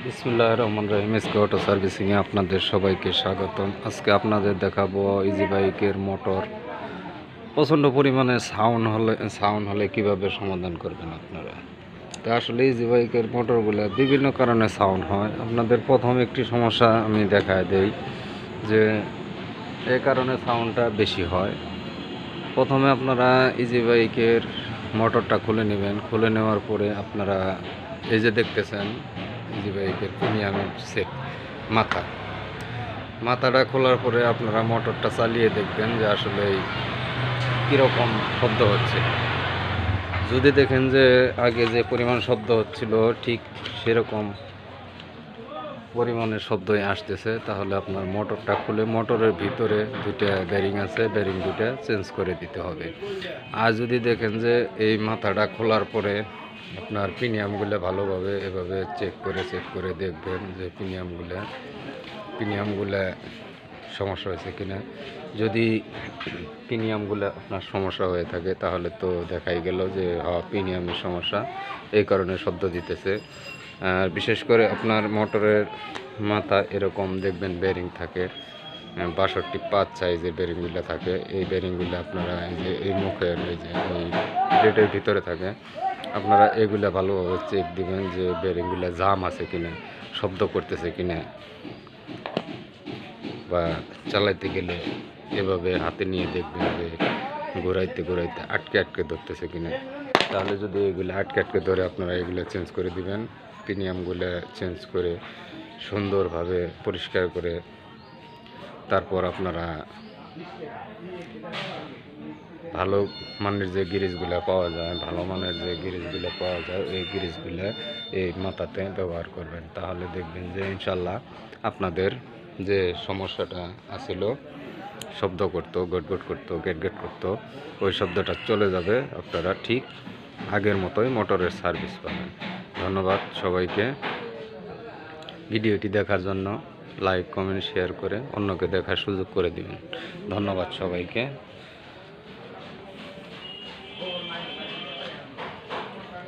বিসমুল্লাহির রহমানির রহিম। SK auto সার্ভিসিংয়ে আপনাদের সবাইকে স্বাগতম। আজকে আপনাদের দেখাবো ইজি বাইকের মোটর প্রচণ্ড পরিমাণে সাউন্ড হলে কিভাবে সমাধান করবেন আপনারা। তো আসলে ইজি বাইকের মোটরগুলো বিভিন্ন কারণে সাউন্ড হয়। আপনাদের প্রথম একটি সমস্যা আমি দেখায় দেই যে এই কারণে সাউন্ডটা বেশি হয়। প্রথমে আপনারা ইজি বাইকের মোটরটা খুলে নেবেন। খুলে নেওয়ার পরে আপনারা এই যে দেখতেছেন ইজি বাইকের প্রিমিয়ামের সেট মাথাটা খোলার পরে আপনারা মোটরটা চালিয়ে দেখবেন যে আসলে কীরকম শব্দ হচ্ছে। যদি দেখেন যে আগে যে পরিমাণ শব্দ হচ্ছিল ঠিক সেরকম পরিমাণের শব্দই আসতেছে, তাহলে আপনার মোটরটা খুলে মোটরের ভিতরে দুইটা ব্যারিং আছে, ব্যারিং দুইটা চেঞ্জ করে দিতে হবে। আর যদি দেখেন যে এই মাথাটা খোলার পরে আপনার প্রিমিয়ামগুলো ভালোভাবে এভাবে চেক করে দেখবেন যে প্রিমিয়ামগুলো সমস্যা হয়েছে কিনা। যদি প্রিমিয়ামগুলো আপনার সমস্যা হয়ে থাকে তাহলে তো দেখাই গেল যে প্রিমিয়ামের সমস্যা, এই কারণে শব্দ দিতেছে। আর বিশেষ করে আপনার মোটরের মাথা এরকম দেখবেন বেরিং থাকে, 62 সাইজের বেরিংগুলো থাকে। এই বেরিংগুলো আপনারা এই যে এই মুখের এই যে এই প্লেটের ভিতরে থাকে, আপনারা এগুলা ভালোভাবে চেক দিবেন যে বেরিংগুলো জাম আছে কিনা, শব্দ করতেছে কিনা, বা চালাইতে গেলে এভাবে হাতে নিয়ে দেখবেন যে ঘোরাইতে আটকে ধরতেছে কিনা। তাহলে যদি এগুলো আটকে ধরে আপনারা এগুলো চেঞ্জ করে দিবেন। প্রিমিয়ামগুলো চেঞ্জ করে সুন্দরভাবে পরিষ্কার করে তারপর আপনারা ভালো মানের যে গিরিজগুলো পাওয়া যায় এই গিরিজগুলো এই মাথাতে ব্যবহার করবেন। তাহলে দেখবেন যে ইনশাল্লাহ আপনাদের যে সমস্যাটা আছিল, শব্দ করতো, গটগট করতো, গেট করতো, ওই শব্দটা চলে যাবে। আপনারা ঠিক আগের মতোই মোটরের সার্ভিস পাবেন। ধন্যবাদ সবাইকে ভিডিওটি দেখার জন্য। লাইক, কমেন্ট, শেয়ার করে অন্যকে দেখার সুযোগ করে দিবেন। ধন্যবাদ সবাইকে।